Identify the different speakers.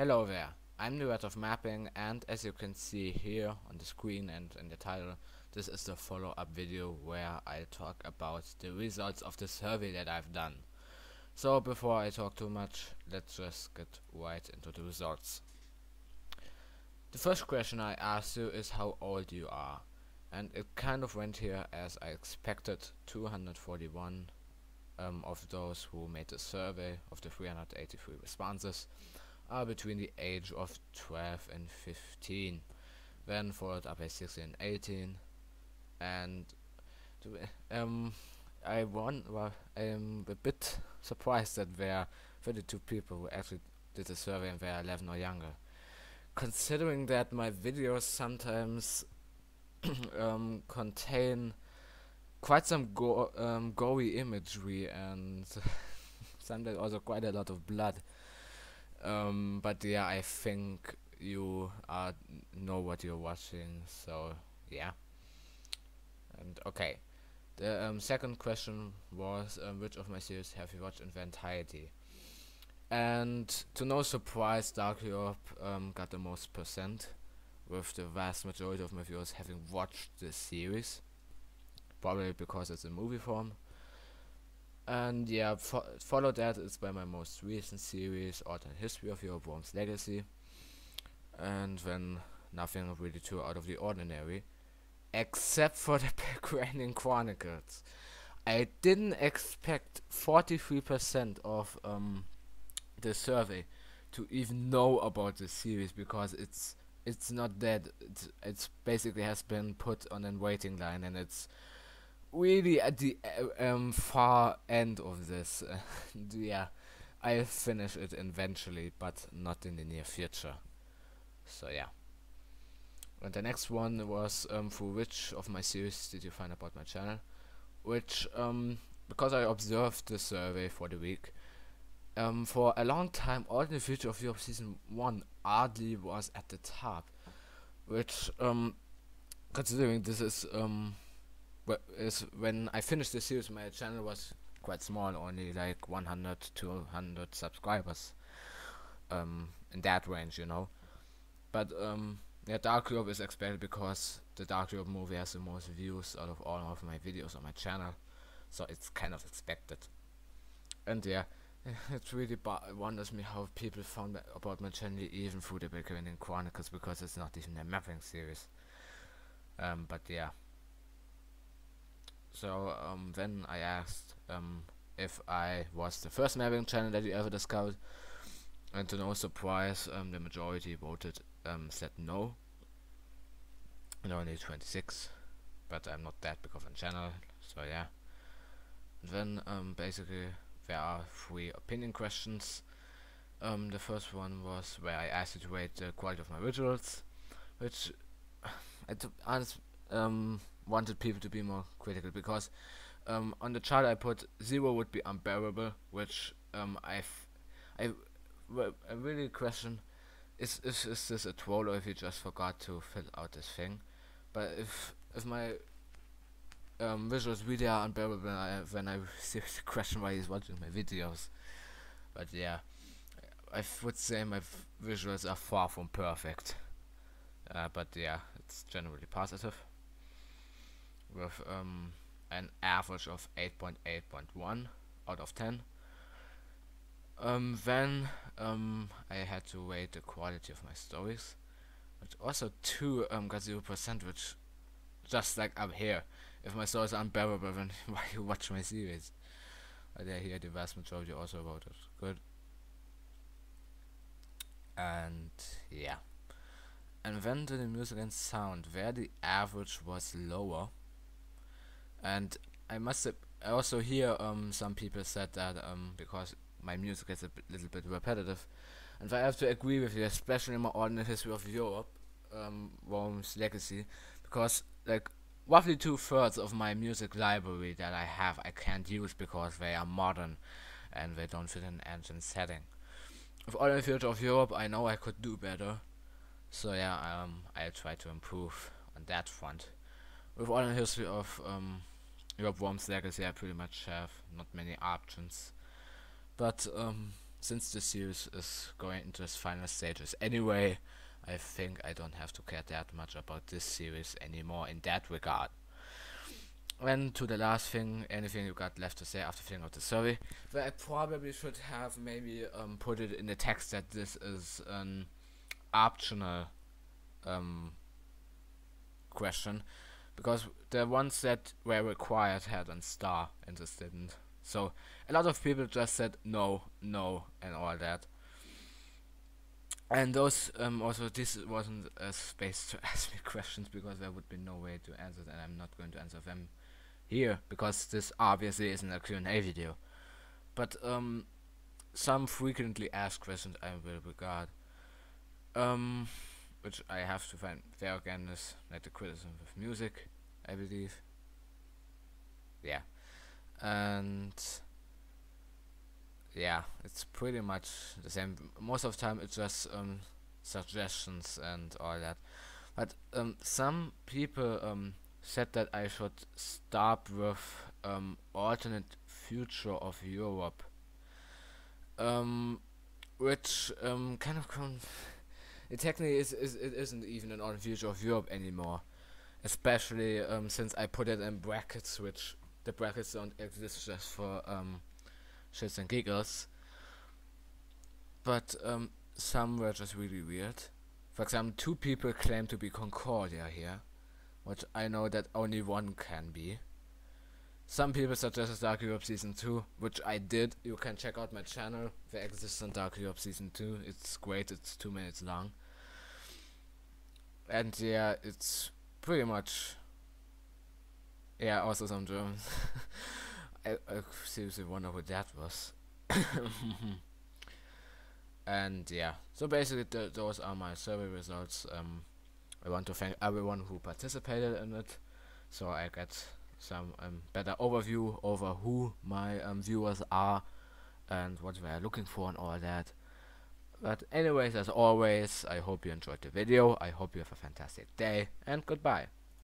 Speaker 1: Hello there, I'm the Red of Mapping, and as you can see here on the screen and in the title, this is the follow-up video where I talk about the results of the survey that I've done. So before I talk too much, let's just get right into the results. The first question I asked you is how old you are, and it kind of went here as I expected. 241 of those who made the survey of the 383 responses are between the age of 12 and 15, then followed up by 16 and 18, and I'm a bit surprised that there are 32 people who actually did the survey and were 11 or younger. Considering that my videos sometimes contain quite some gory imagery and sometimes also quite a lot of blood. But yeah, I think you know what you're watching, so yeah. And okay, the second question was which of my series have you watched in the entirety? And to no surprise, Dark Europe got the most percent, with the vast majority of my viewers having watched this series, probably because it's in movie form. And yeah, follow that is by my most recent series, Alternate History of Europe: Worm's Legacy. And then nothing really too out of the ordinary, except for the Pelgranian Chronicles. I didn't expect 43% of the survey to even know about this series, because it's not dead. It's basically has been put on a waiting line, and it's really at the far end of this. Yeah, I'll finish it eventually, but not in the near future. So yeah. And the next one was for which of my series did you find about my channel? Which because I observed the survey for the week, for a long time All in the Future of Europe Season 1 hardly was at the top, which considering this is when I finished the series, my channel was quite small, only like 100 to 200 subscribers, in that range, you know. But yeah, Dark Europe is expected because the Dark Europe movie has the most views out of all of my videos on my channel, so it's kind of expected. And yeah, it really wonders me how people found about my channel even through the Pelgranian Chronicles, because it's not even a mapping series. But yeah. So then I asked if I was the first mapping channel that you ever discovered, and to no surprise, the majority voted said no, and only 26. But I'm not that big of a channel, so yeah. And then basically there are 3 opinion questions. The first one was where I asked you to rate the quality of my visuals, which I wanted people to be more critical, because on the chart I put 0 would be unbearable, which I really question, is this a troll, or if he just forgot to fill out this thing. But if my visuals really are unbearable, then I seriously question why he's watching my videos. But yeah, I would say my visuals are far from perfect. But yeah, it's generally positive, with an average of 8.8.1 out of 10. Then I had to rate the quality of my stories, which also too got 0%, which just like up here. If my stories are unbearable, then why you watch my series? But yeah, here the vast majority also voted good. And yeah. And then to the music and sound, where the average was lower. And I must have also hear some people said that because my music is a little bit repetitive, and I have to agree with you, especially in my Alternate History of Europe, Worm's Legacy, because like roughly 2/3 of my music library that I have I can't use because they are modern and they don't fit in ancient setting. With Alternate Future of Europe, I know I could do better, so yeah, I'll try to improve on that front. With Alternate History of Europe: Worm's Legacy, I pretty much have not many options, but since the series is going into its final stages anyway, I think I don't have to care that much about this series anymore in that regard. And to the last thing, anything you got left to say after filling out the survey? Well, I probably should have maybe put it in the text that this is an optional question, because the ones that were required had a star and this didn't. So a lot of people just said no, no, and all that. And those also this wasn't a space to ask me questions, because there would be no way to answer them, and I'm not going to answer them here because this obviously isn't a Q&A video. But some frequently asked questions I will regard, which I have to find fair again, is like the criticism of music, I believe. Yeah, and yeah, it's pretty much the same. Most of the time it's just suggestions and all that. But some people said that I should start with alternate future of Europe, which kind of it technically it isn't even an alternate future of Europe anymore, especially since I put it in brackets, which the brackets don't exist just for shits and giggles. But some were just really weird. For example, 2 people claim to be Concordia here, which I know that only one can be. Some people suggested Dark Europe Season 2, which I did. You can check out my channel, There Exists in Dark Europe Season 2. It's great, it's 2 minutes long. And yeah, it's pretty much... Yeah, also some Germans. I seriously wonder who that was. And yeah, so basically those are my survey results. I want to thank everyone who participated in it, so I get some better overview over who my viewers are and what they are looking for and all that. But anyways, as always, I hope you enjoyed the video. I hope you have a fantastic day, and goodbye.